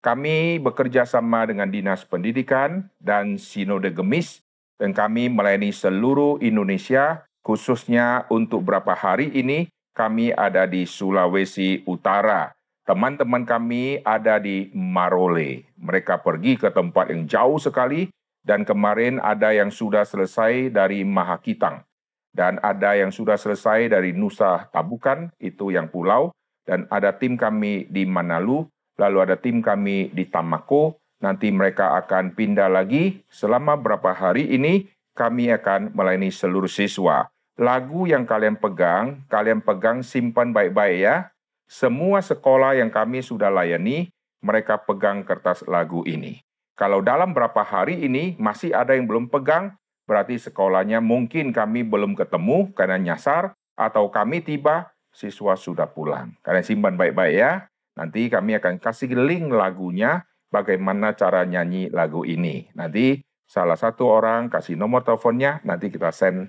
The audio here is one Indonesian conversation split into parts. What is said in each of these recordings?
Kami bekerja sama dengan Dinas Pendidikan dan Sinode Gemis, dan kami melayani seluruh Indonesia, khususnya untuk beberapa hari ini kami ada di Sulawesi Utara. Teman-teman kami ada di Marole. Mereka pergi ke tempat yang jauh sekali, dan kemarin ada yang sudah selesai dari Mahakitang. Dan ada yang sudah selesai dari Nusa Tabukan, itu yang pulau, dan ada tim kami di Manalu, lalu ada tim kami di Tamako, nanti mereka akan pindah lagi. Selama berapa hari ini, kami akan melayani seluruh siswa. Lagu yang kalian pegang simpan baik-baik ya. Semua sekolah yang kami sudah layani, mereka pegang kertas lagu ini. Kalau dalam berapa hari ini masih ada yang belum pegang, berarti sekolahnya mungkin kami belum ketemu karena nyasar, atau kami tiba, siswa sudah pulang. Kalian simpan baik-baik ya. Nanti kami akan kasih link lagunya, bagaimana cara nyanyi lagu ini. Nanti salah satu orang kasih nomor teleponnya, nanti kita send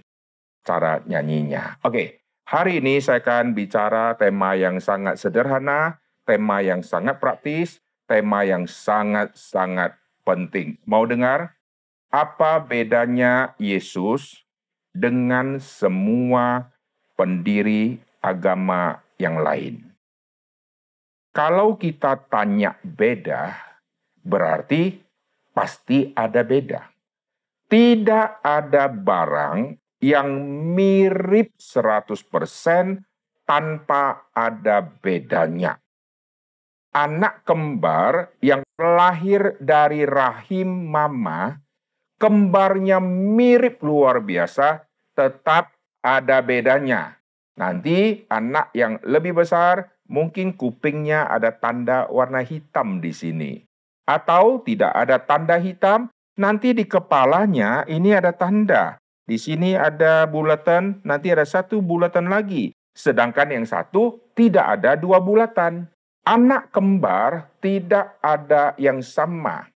cara nyanyinya. Oke, hari ini saya akan bicara tema yang sangat sederhana, tema yang sangat praktis, tema yang sangat-sangat penting. Mau dengar? Apa bedanya Yesus dengan semua pendiri agama yang lain? Kalau kita tanya beda, berarti pasti ada beda. Tidak ada barang yang mirip 100% tanpa ada bedanya. Anak kembar yang lahir dari rahim mama, kembarnya mirip luar biasa, tetap ada bedanya. Nanti anak yang lebih besar, mungkin kupingnya ada tanda warna hitam di sini. Atau tidak ada tanda hitam, nanti di kepalanya ini ada tanda. Di sini ada bulatan, nanti ada satu bulatan lagi. Sedangkan yang satu tidak ada dua bulatan. Anak kembar tidak ada yang sama.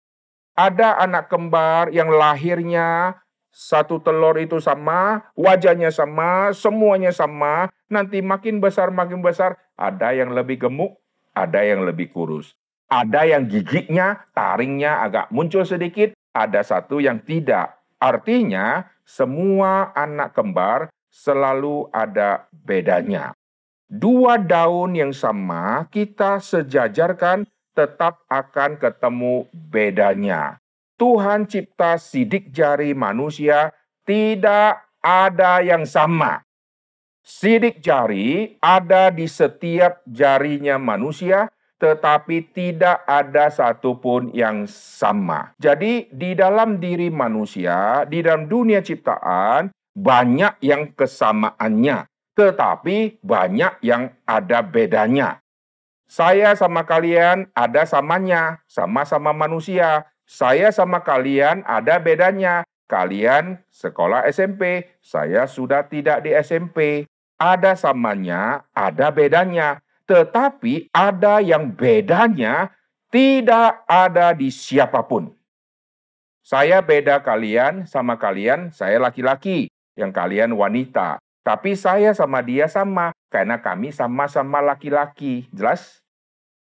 Ada anak kembar yang lahirnya satu telur itu sama, wajahnya sama, semuanya sama. Nanti makin besar, ada yang lebih gemuk, ada yang lebih kurus. Ada yang giginya, taringnya agak muncul sedikit, ada satu yang tidak. Artinya, semua anak kembar selalu ada bedanya. Dua daun yang sama kita sejajarkan, tetap akan ketemu bedanya. Tuhan cipta sidik jari manusia tidak ada yang sama. Sidik jari ada di setiap jarinya manusia, tetapi tidak ada satupun yang sama. Jadi di dalam diri manusia, di dalam dunia ciptaan, banyak yang kesamaannya, tetapi banyak yang ada bedanya. Saya sama kalian ada samanya, sama-sama manusia. Saya sama kalian ada bedanya. Kalian sekolah SMP, saya sudah tidak di SMP. Ada samanya, ada bedanya. Tetapi ada yang bedanya tidak ada di siapapun. Saya beda kalian sama kalian, saya laki-laki, yang kalian wanita. Tapi saya sama dia sama, karena kami sama-sama laki-laki. Jelas?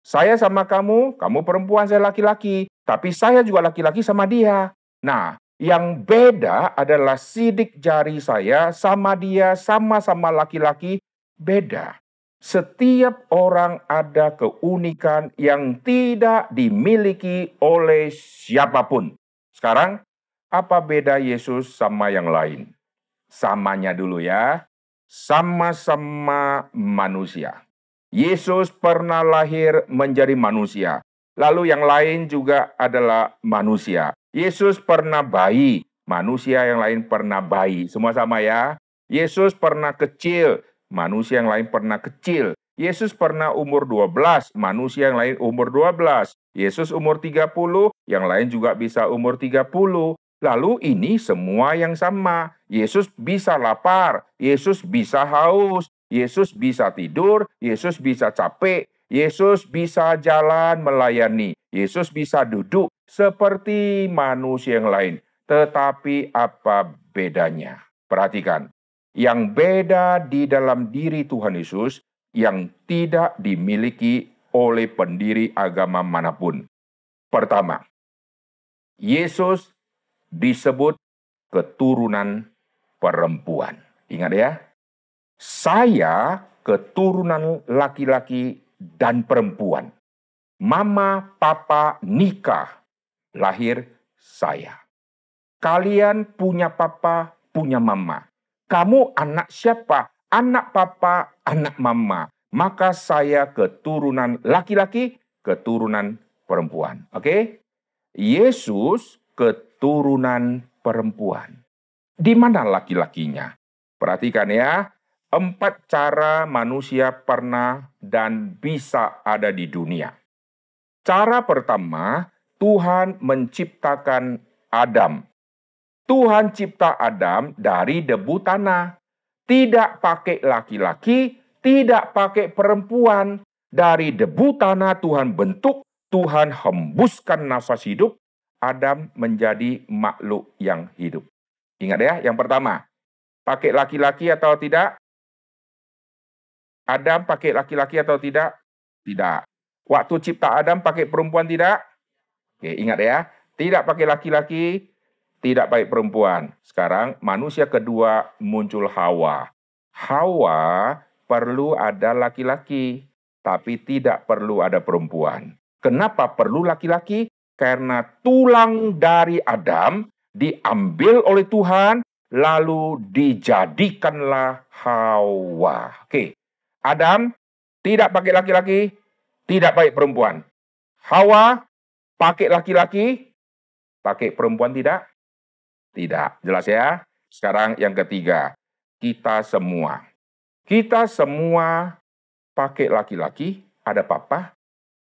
Saya sama kamu, kamu perempuan, saya laki-laki. Tapi saya juga laki-laki sama dia. Nah, yang beda adalah sidik jari saya sama dia, sama-sama laki-laki, beda. Setiap orang ada keunikan yang tidak dimiliki oleh siapapun. Sekarang, apa beda Yesus sama yang lain? Samanya dulu ya, sama-sama manusia. Yesus pernah lahir menjadi manusia. Lalu yang lain juga adalah manusia. Yesus pernah bayi, manusia yang lain pernah bayi. Semua sama ya. Yesus pernah kecil, manusia yang lain pernah kecil. Yesus pernah umur 12, manusia yang lain umur 12. Yesus umur 30, yang lain juga bisa umur 30. Lalu ini semua yang sama. Yesus bisa lapar, Yesus bisa haus, Yesus bisa tidur, Yesus bisa capek, Yesus bisa jalan melayani, Yesus bisa duduk seperti manusia yang lain. Tetapi apa bedanya? Perhatikan, yang beda di dalam diri Tuhan Yesus yang tidak dimiliki oleh pendiri agama manapun. Pertama, Yesus disebut keturunan perempuan. Ingat ya, saya keturunan laki-laki dan perempuan. Mama, papa nikah, lahir saya. Kalian punya papa, punya mama. Kamu anak siapa? Anak papa, anak mama. Maka saya keturunan laki-laki, keturunan perempuan. Oke? Yesus keturunan perempuan. Di mana laki-lakinya? Perhatikan ya, 4 cara manusia pernah dan bisa ada di dunia. Cara pertama, Tuhan menciptakan Adam. Tuhan cipta Adam dari debu tanah. Tidak pakai laki-laki, tidak pakai perempuan. Dari debu tanah Tuhan bentuk, Tuhan hembuskan nafas hidup, Adam menjadi makhluk yang hidup. Ingat ya, yang pertama, pakai laki-laki atau tidak? Adam pakai laki-laki atau tidak? Tidak. Waktu cipta Adam pakai perempuan tidak? Oke, ingat ya, tidak pakai laki-laki, tidak pakai perempuan. Sekarang manusia kedua muncul Hawa. Hawa perlu ada laki-laki, tapi tidak perlu ada perempuan. Kenapa perlu laki-laki? Karena tulang dari Adam diambil oleh Tuhan, lalu dijadikanlah Hawa. Oke, Adam tidak pakai laki-laki, tidak pakai perempuan. Hawa pakai laki-laki, pakai perempuan tidak? Tidak. Jelas ya? Sekarang yang ketiga, kita semua. Kita semua pakai laki-laki, ada papa,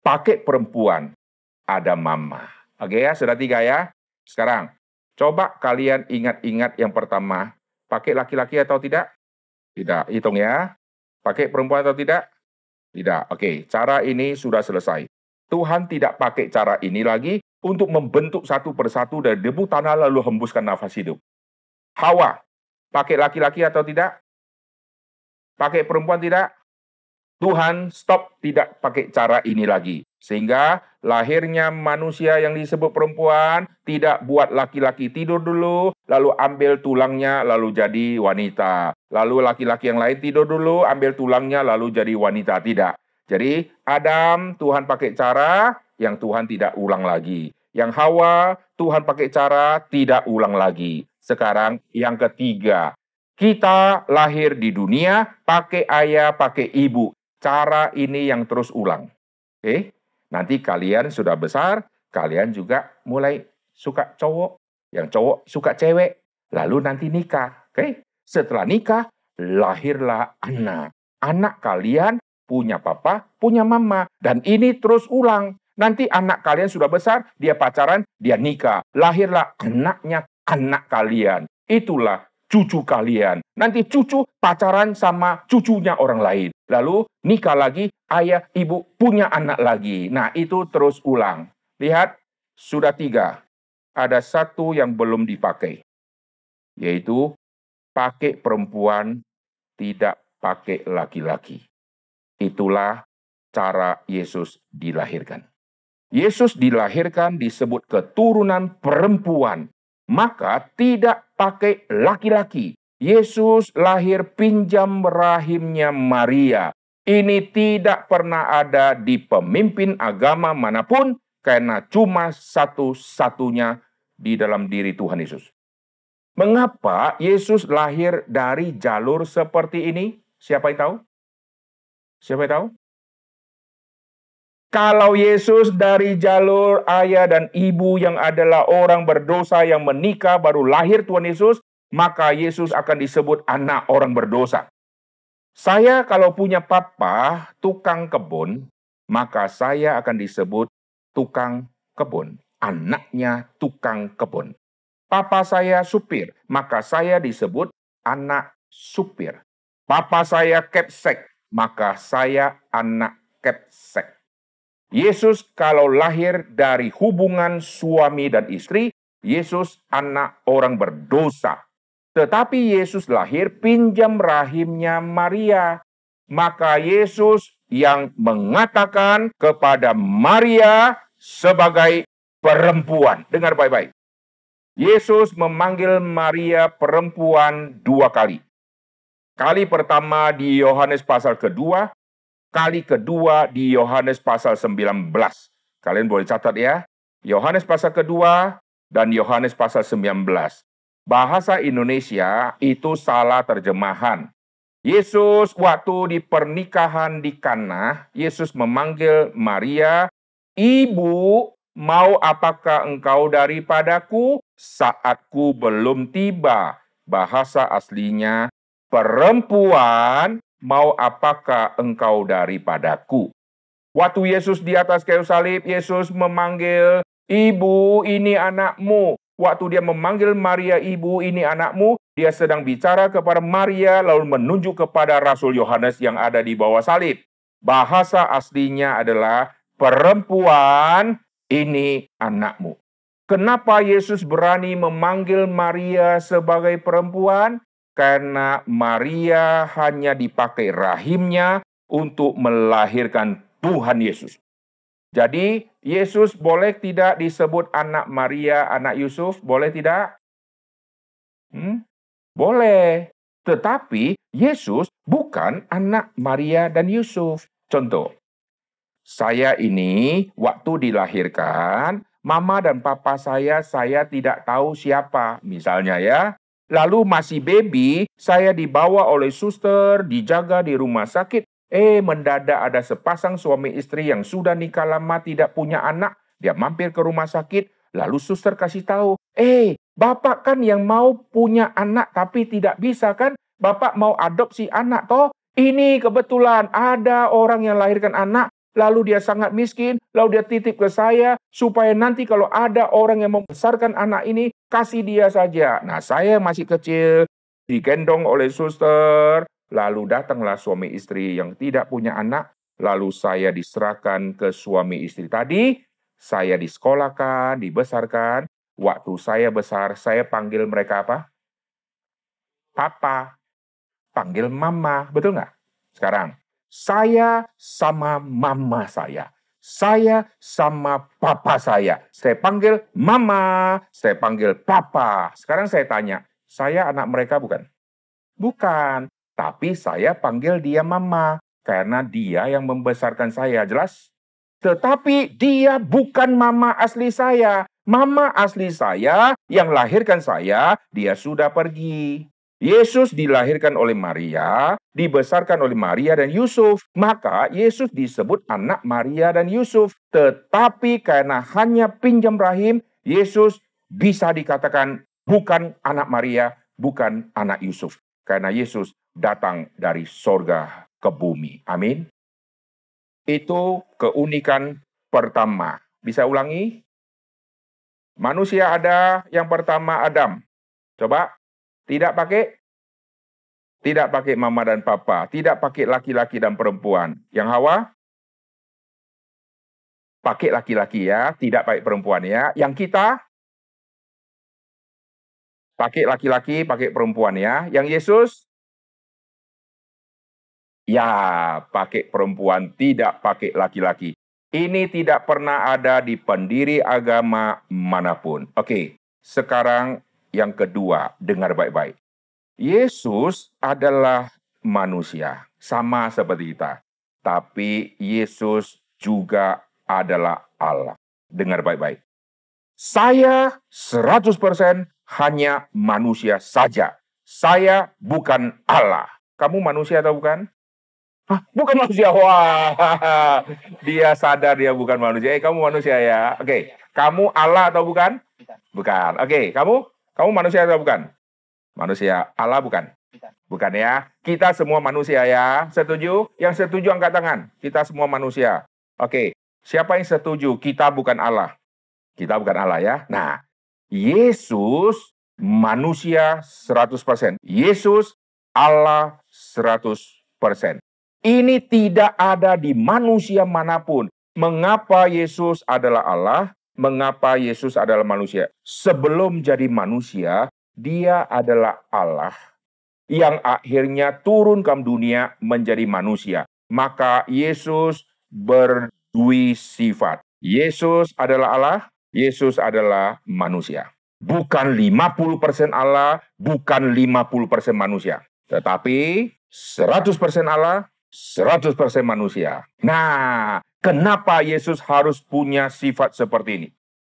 pakai perempuan, ada mama. Oke ya, sudah 3 ya. Sekarang, coba kalian ingat-ingat yang pertama, pakai laki-laki atau tidak? Tidak. Hitung ya. Pakai perempuan atau tidak? Tidak. Oke, cara ini sudah selesai. Tuhan tidak pakai cara ini lagi untuk membentuk satu persatu dari debu tanah lalu hembuskan nafas hidup. Hawa, pakai laki-laki atau tidak? Pakai perempuan tidak? Tuhan stop, tidak pakai cara ini lagi. Sehingga lahirnya manusia yang disebut perempuan tidak buat laki-laki tidur dulu, lalu ambil tulangnya, lalu jadi wanita. Lalu laki-laki yang lain tidur dulu, ambil tulangnya, lalu jadi wanita. Tidak. Jadi Adam, Tuhan pakai cara yang Tuhan tidak ulang lagi. Yang Hawa, Tuhan pakai cara tidak ulang lagi. Sekarang yang ketiga, kita lahir di dunia pakai ayah, pakai ibu. Cara ini yang terus ulang. Oke, nanti kalian sudah besar, kalian juga mulai suka cowok, yang cowok suka cewek, lalu nanti nikah. Oke, setelah nikah, lahirlah anak. Anak kalian punya papa, punya mama. Dan ini terus ulang. Nanti anak kalian sudah besar, dia pacaran, dia nikah. Lahirlah anaknya anak kalian. Itulah cucu kalian. Nanti cucu pacaran sama cucunya orang lain. Lalu nikah lagi, ayah, ibu punya anak lagi. Nah, itu terus ulang. Lihat, sudah 3. Ada 1 yang belum dipakai. Yaitu pakai perempuan, tidak pakai laki-laki. Itulah cara Yesus dilahirkan. Yesus dilahirkan disebut keturunan perempuan. Maka tidak pakai laki-laki. Yesus lahir pinjam rahimnya Maria. Ini tidak pernah ada di pemimpin agama manapun, karena cuma satu-satunya di dalam diri Tuhan Yesus. Mengapa Yesus lahir dari jalur seperti ini? Siapa yang tahu? Siapa yang tahu? Kalau Yesus dari jalur ayah dan ibu yang adalah orang berdosa yang menikah baru lahir Tuhan Yesus, maka Yesus akan disebut anak orang berdosa. Saya kalau punya papa tukang kebun, maka saya akan disebut tukang kebun, anaknya tukang kebun. Papa saya supir, maka saya disebut anak supir. Papa saya kepsek, maka saya anak kepsek. Yesus kalau lahir dari hubungan suami dan istri, Yesus anak orang berdosa. Tetapi Yesus lahir pinjam rahimnya Maria. Maka Yesus yang mengatakan kepada Maria, sebagai perempuan. Dengar baik-baik. Yesus memanggil Maria perempuan 2 kali. Kali pertama di Yohanes pasal kedua, kali kedua di Yohanes pasal 19. Kalian boleh catat ya. Yohanes pasal kedua dan Yohanes pasal 19. Bahasa Indonesia itu salah terjemahan. Yesus waktu di pernikahan di Kana, Yesus memanggil Maria, "Ibu, mau apakah engkau daripadaku? Saatku belum tiba." Bahasa aslinya, "Perempuan, mau apakah engkau daripadaku?" Waktu Yesus di atas kayu salib, Yesus memanggil, "Ibu, ini anakmu." Waktu dia memanggil Maria, "Ibu, ini anakmu," dia sedang bicara kepada Maria, lalu menunjuk kepada Rasul Yohanes yang ada di bawah salib. Bahasa aslinya adalah, "Perempuan, ini anakmu." Kenapa Yesus berani memanggil Maria sebagai perempuan? Karena Maria hanya dipakai rahimnya untuk melahirkan Tuhan Yesus. Jadi, Yesus boleh tidak disebut anak Maria, anak Yusuf? Boleh tidak? Boleh. Tetapi, Yesus bukan anak Maria dan Yusuf. Contoh, saya ini waktu dilahirkan, mama dan papa saya tidak tahu siapa, misalnya ya. Lalu masih baby, saya dibawa oleh suster, dijaga di rumah sakit. Mendadak ada sepasang suami istri yang sudah nikah lama tidak punya anak. Dia mampir ke rumah sakit, lalu suster kasih tahu, bapak kan yang mau punya anak tapi tidak bisa kan? Bapak mau adopsi anak toh? Ini kebetulan ada orang yang lahirkan anak, lalu dia sangat miskin, lalu dia titip ke saya, supaya nanti kalau ada orang yang membesarkan anak ini, kasih dia saja. Nah, saya masih kecil, digendong oleh suster, lalu datanglah suami istri yang tidak punya anak, lalu saya diserahkan ke suami istri tadi, saya disekolahkan, dibesarkan. Waktu saya besar, saya panggil mereka apa? Papa. Panggil mama, betul nggak? Sekarang, saya sama mama saya. Saya sama papa saya. Saya panggil mama, saya panggil papa. Sekarang saya tanya, saya anak mereka bukan? Bukan. Tapi saya panggil dia mama, karena dia yang membesarkan saya. Jelas? Tetapi dia bukan mama asli saya. Mama asli saya yang lahirkan saya, dia sudah pergi. Yesus dilahirkan oleh Maria, dibesarkan oleh Maria dan Yusuf. Maka Yesus disebut anak Maria dan Yusuf. Tetapi karena hanya pinjam rahim, Yesus bisa dikatakan bukan anak Maria, bukan anak Yusuf. Karena Yesus datang dari sorga ke bumi. Amin. Itu keunikan pertama. Bisa ulangi? Manusia ada, yang pertama Adam. Coba, tidak pakai mama dan papa, tidak pakai laki-laki dan perempuan. Yang Hawa? Pakai laki-laki ya, tidak pakai perempuan ya. Yang kita? Pakai laki-laki, pakai perempuan ya. Yang Yesus? Ya, pakai perempuan, tidak pakai laki-laki. Ini tidak pernah ada di pendiri agama manapun. Oke, sekarang yang kedua, dengar baik-baik. Yesus adalah manusia, sama seperti kita. Tapi Yesus juga adalah Allah. Dengar baik-baik. Saya 100% hanya manusia saja. Saya bukan Allah. Kamu manusia atau bukan? Bukan manusia. Wah, dia sadar dia bukan manusia. Kamu manusia ya. Oke, kamu Allah atau bukan? Bukan. Oke, kamu manusia atau bukan? Manusia. Allah bukan? Bukan ya. Kita semua manusia ya. Setuju? Yang setuju angkat tangan. Kita semua manusia. Oke, siapa yang setuju? Kita bukan Allah. Kita bukan Allah ya. Nah, Yesus manusia 100%. Yesus Allah 100%. Ini tidak ada di manusia manapun. Mengapa Yesus adalah Allah? Mengapa Yesus adalah manusia? Sebelum jadi manusia, dia adalah Allah yang akhirnya turun ke dunia menjadi manusia. Maka Yesus berdui sifat. Yesus adalah Allah, Yesus adalah manusia. Bukan 50% Allah, bukan 50% manusia. Tetapi 100% Allah, 100% manusia. Nah, kenapa Yesus harus punya sifat seperti ini?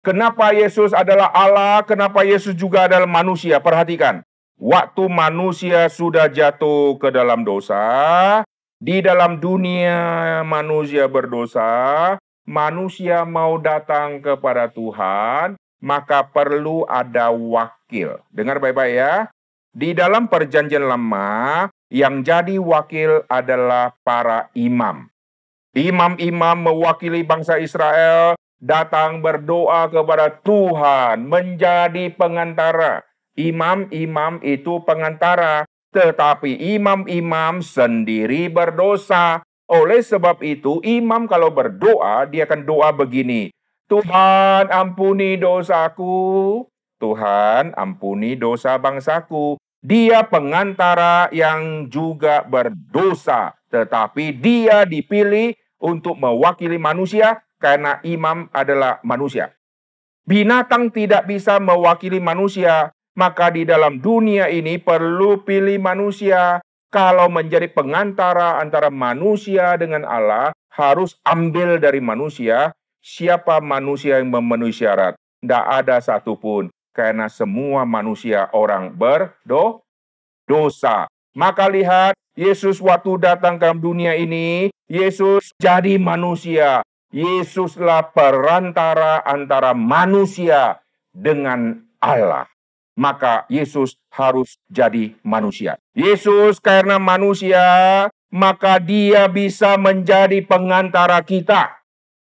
Kenapa Yesus adalah Allah, kenapa Yesus juga adalah manusia? Perhatikan, waktu manusia sudah jatuh ke dalam dosa, di dalam dunia manusia berdosa, manusia mau datang kepada Tuhan, maka perlu ada wakil. Dengar baik-baik ya. Di dalam perjanjian lama, yang jadi wakil adalah para imam. Imam-imam mewakili bangsa Israel datang berdoa kepada Tuhan, menjadi pengantara. Imam-imam itu pengantara, tetapi imam-imam sendiri berdosa. Oleh sebab itu, imam kalau berdoa, dia akan doa begini, Tuhan ampuni dosaku, Tuhan ampuni dosa bangsaku. Dia pengantara yang juga berdosa, tetapi dia dipilih untuk mewakili manusia karena imam adalah manusia. Binatang tidak bisa mewakili manusia, maka di dalam dunia ini perlu pilih manusia. Kalau menjadi pengantara antara manusia dengan Allah, harus ambil dari manusia siapa manusia yang memenuhi syarat. Tidak ada satupun, karena semua manusia orang berdosa. Maka lihat, Yesus waktu datang ke dalam dunia ini, Yesus jadi manusia. Yesuslah perantara antara manusia dengan Allah. Maka Yesus harus jadi manusia. Yesus karena manusia, maka dia bisa menjadi pengantara kita.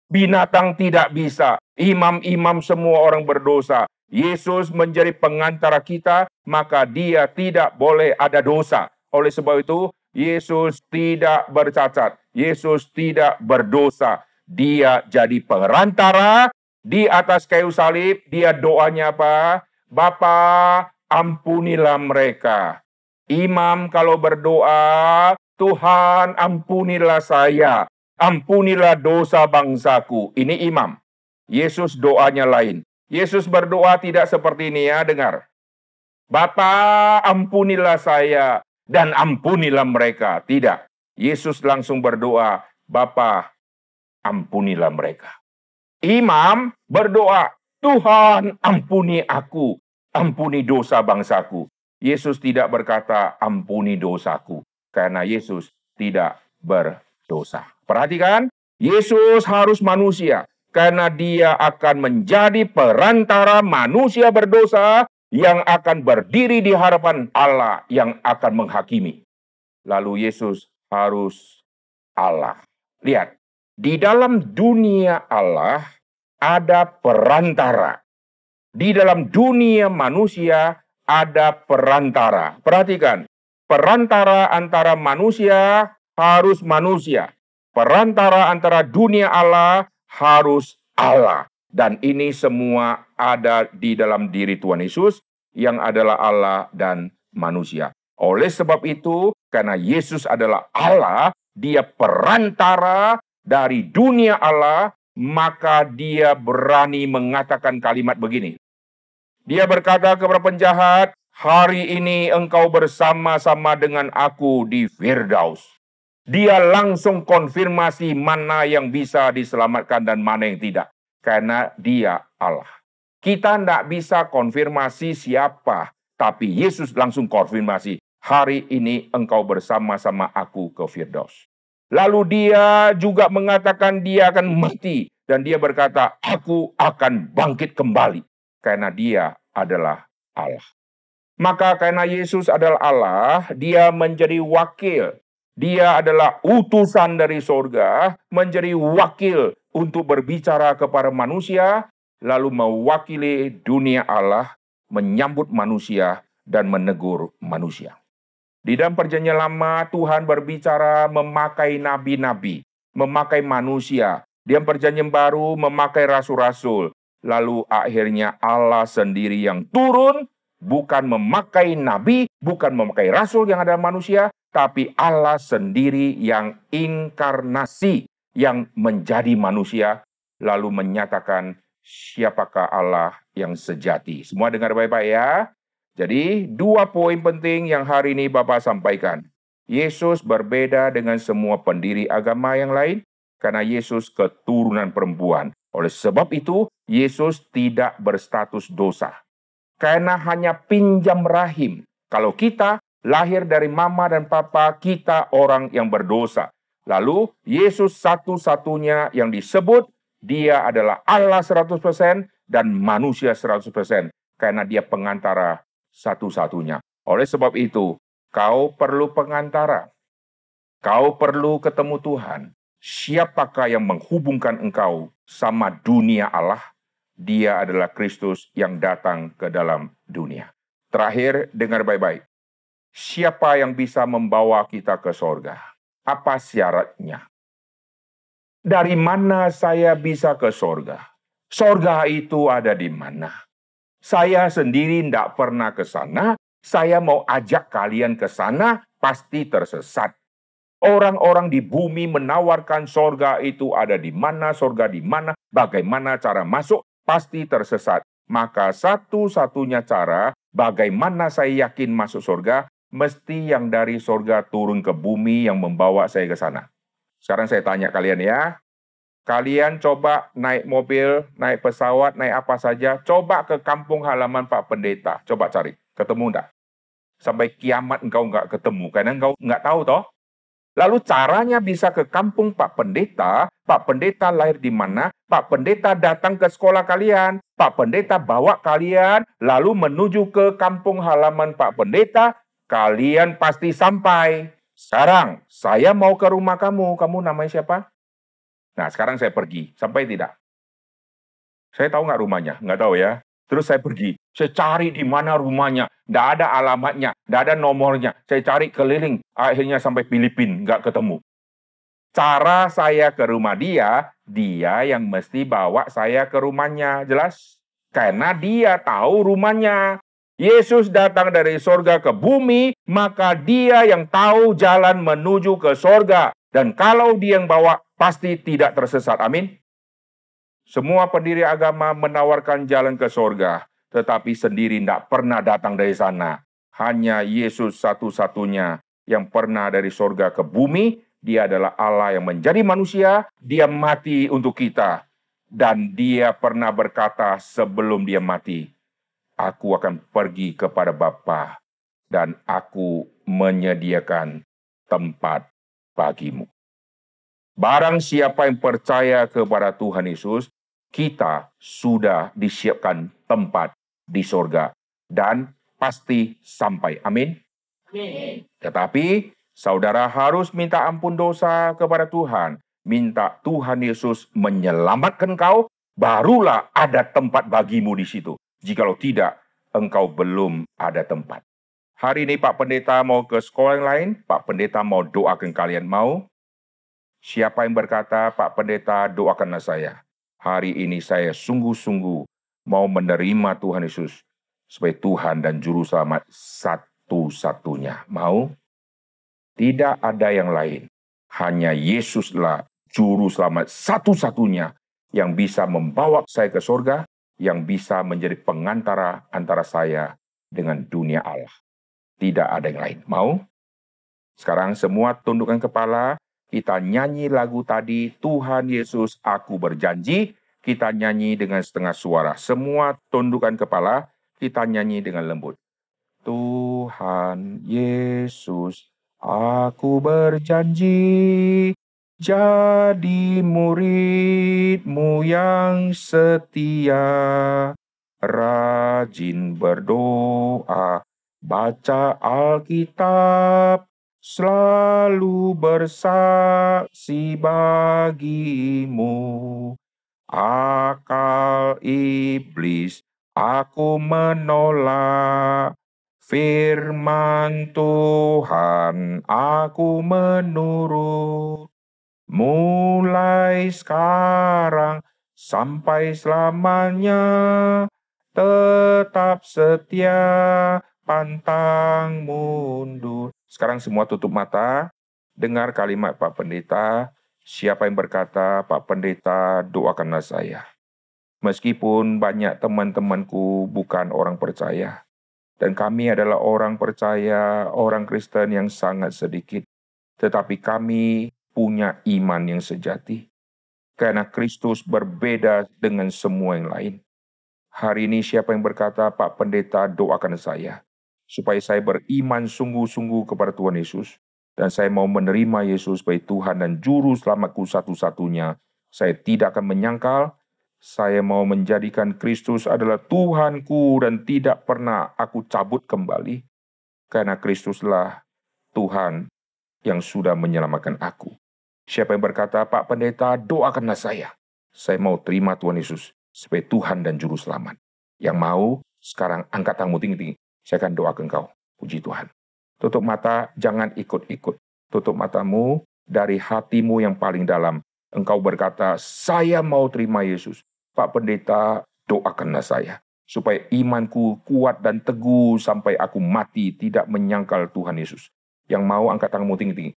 Binatang tidak bisa. Imam-imam semua orang berdosa. Yesus menjadi pengantara kita, maka dia tidak boleh ada dosa. Oleh sebab itu, Yesus tidak bercacat. Yesus tidak berdosa. Dia jadi perantara di atas kayu salib. Dia doanya apa? Bapa, ampunilah mereka. Imam kalau berdoa, Tuhan ampunilah saya. Ampunilah dosa bangsaku. Ini imam. Yesus doanya lain. Yesus berdoa tidak seperti ini ya, dengar. Bapa, ampunilah saya dan ampunilah mereka. Tidak. Yesus langsung berdoa, Bapa, ampunilah mereka. Imam berdoa, Tuhan ampuni aku, ampuni dosa bangsaku. Yesus tidak berkata, ampuni dosaku. Karena Yesus tidak berdosa. Perhatikan, Yesus harus manusia karena dia akan menjadi perantara manusia berdosa yang akan berdiri di hadapan Allah yang akan menghakimi. Lalu Yesus harus Allah. Lihat, di dalam dunia Allah ada perantara. Di dalam dunia manusia ada perantara. Perhatikan, perantara antara manusia harus manusia. Perantara antara dunia Allah harus Allah. Dan ini semua ada di dalam diri Tuhan Yesus yang adalah Allah dan manusia. Oleh sebab itu, karena Yesus adalah Allah, dia perantara dari dunia Allah, maka dia berani mengatakan kalimat begini. Dia berkata kepada penjahat, hari ini engkau bersama-sama dengan aku di Firdaus. Dia langsung konfirmasi mana yang bisa diselamatkan dan mana yang tidak. Karena dia Allah. Kita tidak bisa konfirmasi siapa. Tapi Yesus langsung konfirmasi. Hari ini engkau bersama-sama aku ke Firdaus. Lalu dia juga mengatakan dia akan mati. Dan dia berkata, aku akan bangkit kembali. Karena dia adalah Allah. Maka karena Yesus adalah Allah, dia menjadi wakil. Dia adalah utusan dari sorga, menjadi wakil untuk berbicara kepada manusia, lalu mewakili dunia Allah, menyambut manusia, dan menegur manusia. Di dalam perjanjian lama, Tuhan berbicara memakai nabi-nabi, memakai manusia. Di dalam perjanjian baru, memakai rasul-rasul. Lalu akhirnya Allah sendiri yang turun, bukan memakai nabi, bukan memakai rasul yang ada manusia, tapi Allah sendiri yang inkarnasi, yang menjadi manusia, lalu menyatakan siapakah Allah yang sejati. Semua dengar baik-baik ya. Jadi 2 poin penting yang hari ini Bapak sampaikan. Yesus berbeda dengan semua pendiri agama yang lain karena Yesus keturunan perempuan. Oleh sebab itu, Yesus tidak berstatus dosa. Karena hanya pinjam rahim. Kalau kita lahir dari mama dan papa, kita orang yang berdosa. Lalu Yesus satu-satunya yang disebut, dia adalah Allah 100% dan manusia 100%. Karena dia pengantara satu-satunya. Oleh sebab itu, kau perlu pengantara. Kau perlu ketemu Tuhan. Siapakah yang menghubungkan engkau sama dunia Allah? Dia adalah Kristus yang datang ke dalam dunia. Terakhir, dengar baik-baik. Siapa yang bisa membawa kita ke sorga? Apa syaratnya? Dari mana saya bisa ke sorga? Sorga itu ada di mana? Saya sendiri tidak pernah ke sana. Saya mau ajak kalian ke sana, pasti tersesat. Orang-orang di bumi menawarkan sorga itu ada di mana, sorga di mana, bagaimana cara masuk, pasti tersesat. Maka satu-satunya cara bagaimana saya yakin masuk sorga, mesti yang dari sorga turun ke bumi yang membawa saya ke sana. Sekarang saya tanya kalian ya, kalian coba naik mobil, naik pesawat, naik apa saja, coba ke kampung halaman Pak Pendeta, coba cari, ketemu enggak? Sampai kiamat engkau enggak ketemu, karena engkau enggak tahu toh. Lalu caranya bisa ke kampung Pak Pendeta lahir di mana, Pak Pendeta datang ke sekolah kalian, Pak Pendeta bawa kalian, lalu menuju ke kampung halaman Pak Pendeta, kalian pasti sampai. Sekarang, saya mau ke rumah kamu namanya siapa? Nah, sekarang saya pergi, sampai tidak? Saya tahu nggak rumahnya? Nggak tahu ya. Terus saya pergi, saya cari di mana rumahnya, nggak ada alamatnya, nggak ada nomornya. Saya cari keliling, akhirnya sampai Filipina, nggak ketemu. Cara saya ke rumah dia yang mesti bawa saya ke rumahnya, jelas? Karena dia tahu rumahnya. Yesus datang dari sorga ke bumi, maka dia yang tahu jalan menuju ke sorga. Dan kalau dia yang bawa, pasti tidak tersesat. Amin. Semua pendiri agama menawarkan jalan ke sorga, tetapi sendiri tidak pernah datang dari sana. Hanya Yesus satu-satunya yang pernah dari sorga ke bumi. Dia adalah Allah yang menjadi manusia, dia mati untuk kita. Dan dia pernah berkata sebelum dia mati, aku akan pergi kepada Bapa dan aku menyediakan tempat bagimu. Barang siapa yang percaya kepada Tuhan Yesus, kita sudah disiapkan tempat di sorga dan pasti sampai. Amin. Amin. Tetapi saudara harus minta ampun dosa kepada Tuhan. Minta Tuhan Yesus menyelamatkan kau, barulah ada tempat bagimu di situ. Jikalau tidak, engkau belum ada tempat. Hari ini Pak Pendeta mau ke sekolah yang lain, Pak Pendeta mau doakan kalian, mau? Siapa yang berkata, Pak Pendeta doakanlah saya. Hari ini saya sungguh-sungguh mau menerima Tuhan Yesus sebagai Tuhan dan Juru Selamat satu-satunya. Mau? Tidak ada yang lain. Hanya Yesuslah Juru Selamat satu-satunya yang bisa membawa saya ke surga, yang bisa menjadi pengantara antara saya dengan dunia Allah. Tidak ada yang lain. Mau? Sekarang semua tundukkan kepala. Kita nyanyi lagu tadi, Tuhan Yesus aku berjanji. Kita nyanyi dengan setengah suara. Semua tundukkan kepala, kita nyanyi dengan lembut. Tuhan Yesus aku berjanji, jadi murid-Mu yang setia. Rajin berdoa, baca Alkitab, selalu bersaksi bagimu. Akal iblis aku menolak, firman Tuhan aku menurut. Mulai sekarang sampai selamanya, tetap setia, pantang mundur. Sekarang semua tutup mata, dengar kalimat Pak Pendeta. Siapa yang berkata, Pak Pendeta, doakanlah saya. Meskipun banyak teman-temanku bukan orang percaya, dan kami adalah orang percaya, orang Kristen yang sangat sedikit, tetapi kami punya iman yang sejati. Karena Kristus berbeda dengan semua yang lain. Hari ini siapa yang berkata, Pak Pendeta, doakan saya, supaya saya beriman sungguh-sungguh kepada Tuhan Yesus, dan saya mau menerima Yesus sebagai Tuhan dan Juru Selamatku satu-satunya. Saya tidak akan menyangkal, saya mau menjadikan Kristus adalah Tuhanku dan tidak pernah aku cabut kembali, karena Kristuslah Tuhan yang sudah menyelamatkan aku. Siapa yang berkata, Pak Pendeta, doakanlah saya. Saya mau terima Tuhan Yesus sebagai Tuhan dan Juru Selamat. Yang mau, sekarang angkat tanganmu tinggi-tinggi. Saya akan doakan engkau. Puji Tuhan. Tutup mata, jangan ikut-ikut. Tutup matamu dari hatimu yang paling dalam. Engkau berkata, saya mau terima Yesus. Pak Pendeta, doakanlah saya. Supaya imanku kuat dan teguh sampai aku mati tidak menyangkal Tuhan Yesus. Yang mau angkat tanganmu tinggi-tinggi.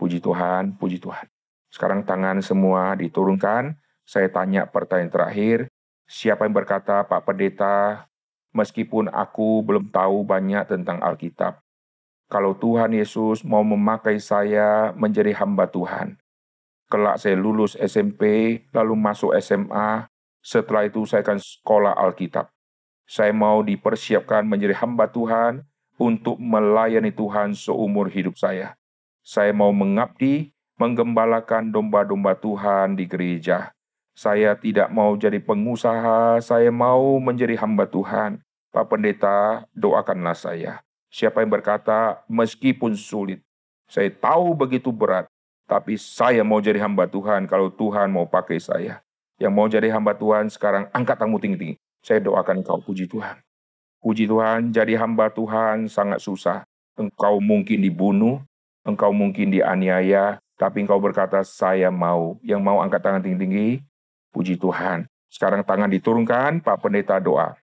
Puji Tuhan, puji Tuhan. Sekarang tangan semua diturunkan. Saya tanya pertanyaan terakhir. Siapa yang berkata, Pak Pendeta, meskipun aku belum tahu banyak tentang Alkitab, kalau Tuhan Yesus mau memakai saya menjadi hamba Tuhan, kelak saya lulus SMP, lalu masuk SMA, setelah itu saya akan sekolah Alkitab. Saya mau dipersiapkan menjadi hamba Tuhan untuk melayani Tuhan seumur hidup saya. Saya mau mengabdi, menggembalakan domba-domba Tuhan di gereja. Saya tidak mau jadi pengusaha, saya mau menjadi hamba Tuhan. Pak Pendeta, doakanlah saya. Siapa yang berkata, meskipun sulit, saya tahu begitu berat, tapi saya mau jadi hamba Tuhan kalau Tuhan mau pakai saya. Yang mau jadi hamba Tuhan, sekarang angkat tanganmu tinggi-tinggi. Saya doakan engkau, puji Tuhan. Puji Tuhan, jadi hamba Tuhan sangat susah. Engkau mungkin dibunuh, engkau mungkin dianiaya, tapi engkau berkata, saya mau. Yang mau angkat tangan tinggi-tinggi, puji Tuhan. Sekarang tangan diturunkan, Pak Pendeta doa.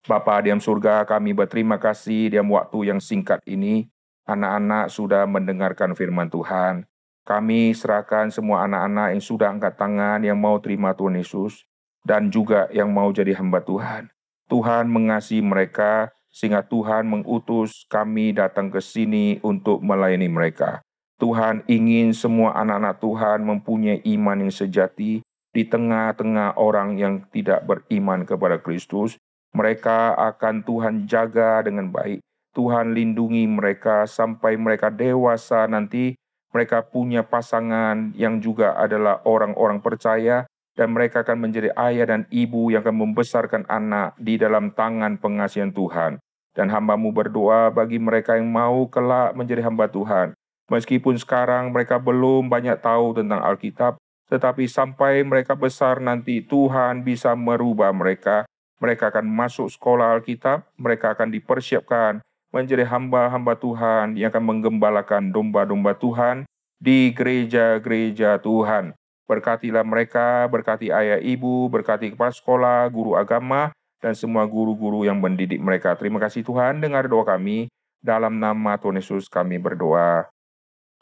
Bapa diam surga, kami berterima kasih dalam waktu yang singkat ini, anak-anak sudah mendengarkan firman Tuhan. Kami serahkan semua anak-anak yang sudah angkat tangan, yang mau terima Tuhan Yesus, dan juga yang mau jadi hamba Tuhan. Tuhan mengasihi mereka, sehingga Tuhan mengutus kami datang ke sini untuk melayani mereka. Tuhan ingin semua anak-anak Tuhan mempunyai iman yang sejati di tengah-tengah orang yang tidak beriman kepada Kristus. Mereka akan Tuhan jaga dengan baik. Tuhan lindungi mereka sampai mereka dewasa nanti. Mereka punya pasangan yang juga adalah orang-orang percaya, dan mereka akan menjadi ayah dan ibu yang akan membesarkan anak di dalam tangan pengasihan Tuhan. Dan hamba-Mu berdoa bagi mereka yang mau kelak menjadi hamba Tuhan. Meskipun sekarang mereka belum banyak tahu tentang Alkitab, tetapi sampai mereka besar nanti Tuhan bisa merubah mereka. Mereka akan masuk sekolah Alkitab, mereka akan dipersiapkan menjadi hamba-hamba Tuhan yang akan menggembalakan domba-domba Tuhan di gereja-gereja Tuhan. Berkatilah mereka, berkati ayah ibu, berkati kepala sekolah, guru agama, dan semua guru-guru yang mendidik mereka. Terima kasih Tuhan, dengar doa kami. Dalam nama Tuhan Yesus kami berdoa.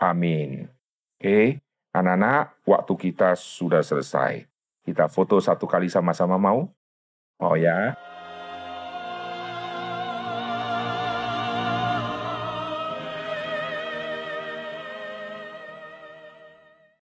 Amin. Oke, anak-anak, waktu kita sudah selesai. Kita foto satu kali sama-sama mau? Oh ya?